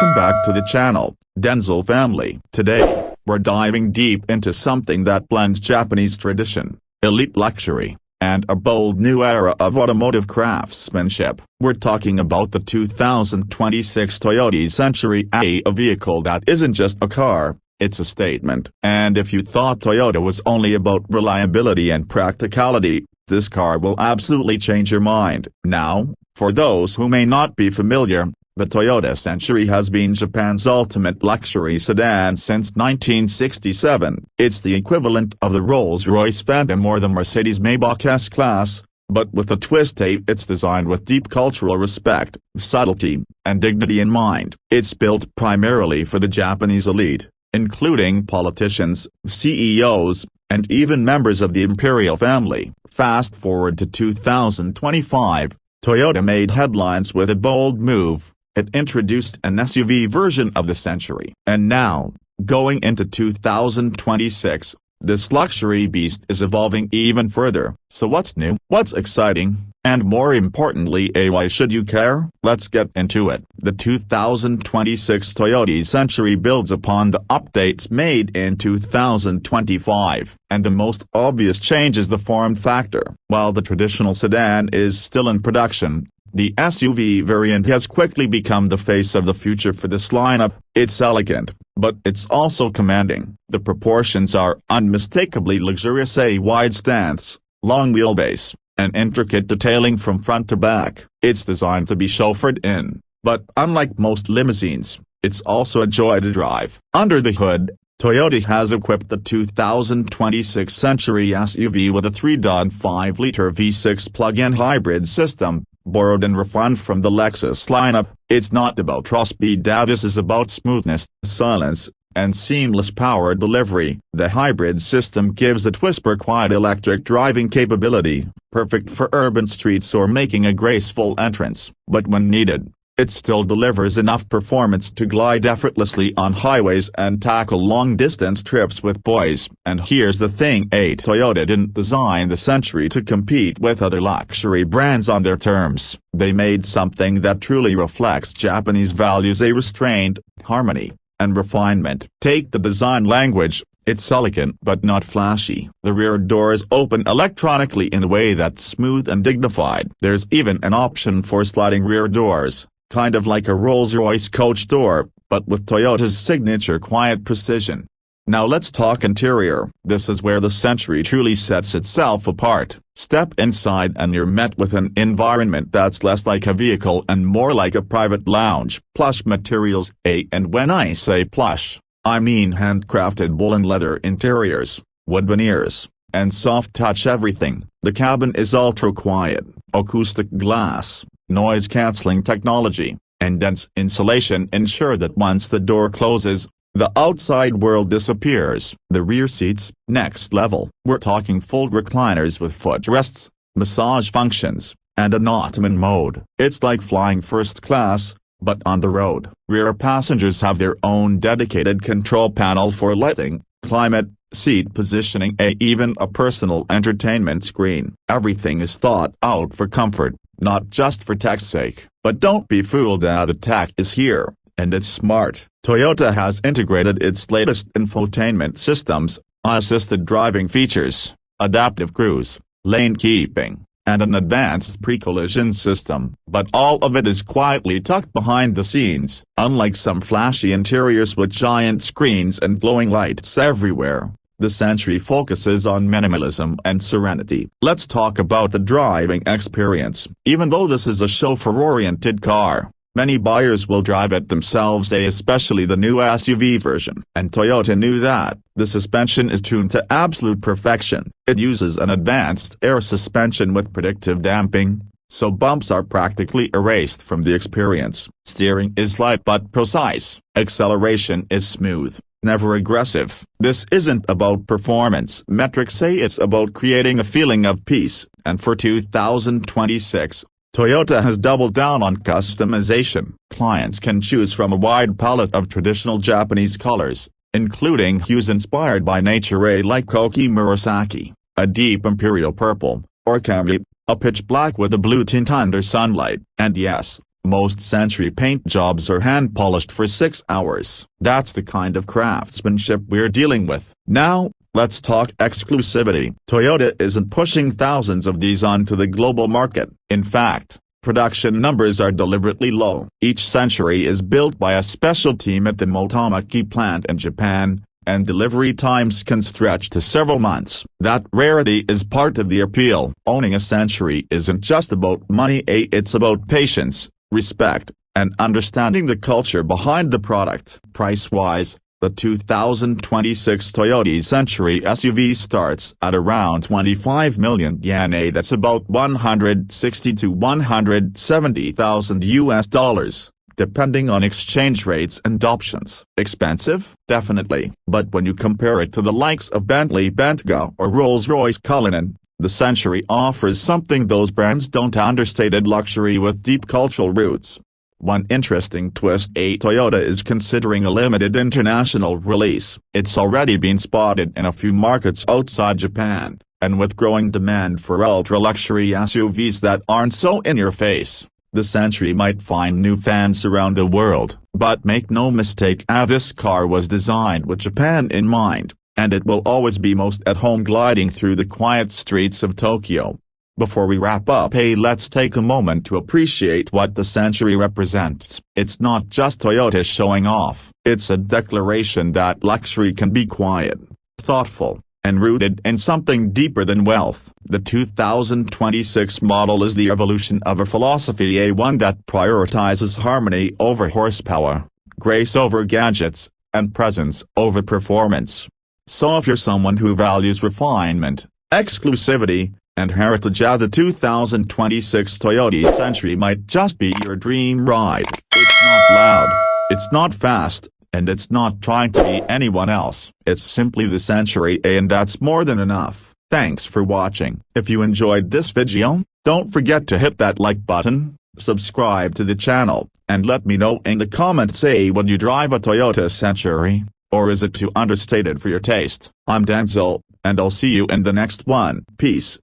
Welcome back to the channel, Denzel family. Today, we're diving deep into something that blends Japanese tradition, elite luxury, and a bold new era of automotive craftsmanship. We're talking about the 2026 Toyota Century, a vehicle that isn't just a car, it's a statement. And if you thought Toyota was only about reliability and practicality, this car will absolutely change your mind. Now, for those who may not be familiar, the Toyota Century has been Japan's ultimate luxury sedan since 1967. It's the equivalent of the Rolls-Royce Phantom or the Mercedes-Maybach S-Class, but with a twist. It's designed with deep cultural respect, subtlety, and dignity in mind. It's built primarily for the Japanese elite, including politicians, CEOs, and even members of the imperial family. Fast forward to 2025, Toyota made headlines with a bold move. It introduced an SUV version of the Century. And now, going into 2026, this luxury beast is evolving even further. So what's new? What's exciting? And more importantly, why should you care? Let's get into it. The 2026 Toyota Century builds upon the updates made in 2025, and the most obvious change is the form factor. While the traditional sedan is still in production, the SUV variant has quickly become the face of the future for this lineup. It's elegant, but it's also commanding. The proportions are unmistakably luxurious: a wide stance, long wheelbase, and intricate detailing from front to back. It's designed to be chauffeured in, but unlike most limousines, it's also a joy to drive. Under the hood, Toyota has equipped the 2026 Century SUV with a 3.5-liter V6 plug-in hybrid system, borrowed and refined from the Lexus lineup. It's not about raw speed. This is about smoothness, silence, and seamless power delivery. The hybrid system gives it whisper-quiet electric driving capability, perfect for urban streets or making a graceful entrance. But when needed, it still delivers enough performance to glide effortlessly on highways and tackle long-distance trips with poise. And here's the thing: Toyota didn't design the Century to compete with other luxury brands on their terms. They made something that truly reflects Japanese values: a restraint, harmony, and refinement. Take the design language. It's elegant but not flashy. The rear doors open electronically in a way that's smooth and dignified. There's even an option for sliding rear doors, kind of like a Rolls-Royce coach door, but with Toyota's signature quiet precision. Now let's talk interior. This is where the Century truly sets itself apart. Step inside and you're met with an environment that's less like a vehicle and more like a private lounge. Plush materials, and when I say plush, I mean handcrafted wool and leather interiors, wood veneers, and soft-touch everything. The cabin is ultra-quiet, acoustic glass, noise-canceling technology, and dense insulation ensure that once the door closes, the outside world disappears. The rear seats, next level. We're talking full recliners with footrests, massage functions, and an ottoman mode. It's like flying first class, but on the road. Rear passengers have their own dedicated control panel for lighting, climate, seat positioning, even a personal entertainment screen. Everything is thought out for comfort, not just for tech's sake. But don't be fooled, the tech is here, and it's smart. Toyota has integrated its latest infotainment systems, assisted driving features, adaptive cruise, lane keeping, and an advanced pre-collision system. But all of it is quietly tucked behind the scenes. Unlike some flashy interiors with giant screens and glowing lights everywhere, the Century focuses on minimalism and serenity. Let's talk about the driving experience. Even though this is a chauffeur-oriented car, many buyers will drive it themselves, especially the new SUV version. And Toyota knew that. The suspension is tuned to absolute perfection. It uses an advanced air suspension with predictive damping, so bumps are practically erased from the experience. Steering is light but precise. Acceleration is smooth, never aggressive. This isn't about performance metrics, it's about creating a feeling of peace. And for 2026, Toyota has doubled down on customization. Clients can choose from a wide palette of traditional Japanese colors, including hues inspired by nature, like Koki Murasaki, a deep imperial purple, or Kami, a pitch black with a blue tint under sunlight. And yes, Most Century paint jobs are hand-polished for 6 hours. That's the kind of craftsmanship we're dealing with. Now, let's talk exclusivity. Toyota isn't pushing thousands of these onto the global market. In fact, production numbers are deliberately low. Each Century is built by a special team at the Motomaki plant in Japan, and delivery times can stretch to several months. That rarity is part of the appeal. Owning a Century isn't just about money, it's about patience, respect, and understanding the culture behind the product. Price-wise, the 2026 Toyota Century SUV starts at around 25 million yen. That's about 160 to 170,000 US dollars, depending on exchange rates and options. Expensive? Definitely. But when you compare it to the likes of Bentley Bentayga or Rolls-Royce Cullinan, the Century offers something those brands don't: understated luxury with deep cultural roots. One interesting twist: Toyota is considering a limited international release. It's already been spotted in a few markets outside Japan, and with growing demand for ultra-luxury SUVs that aren't so in your face, the Century might find new fans around the world. But make no mistake, this car was designed with Japan in mind, and it will always be most at home gliding through the quiet streets of Tokyo. Before we wrap up, let's take a moment to appreciate what the Century represents. It's not just Toyota showing off. It's a declaration that luxury can be quiet, thoughtful, and rooted in something deeper than wealth. The 2026 model is the evolution of a philosophy, one that prioritizes harmony over horsepower, grace over gadgets, and presence over performance. So if you're someone who values refinement, exclusivity, and heritage, the 2026 Toyota Century might just be your dream ride. It's not loud, it's not fast, and it's not trying to be anyone else. It's simply the Century, and that's more than enough. Thanks for watching. If you enjoyed this video, don't forget to hit that like button, subscribe to the channel, and let me know in the comments, would you drive a Toyota Century, or is it too understated for your taste? I'm Denzel, and I'll see you in the next one. Peace.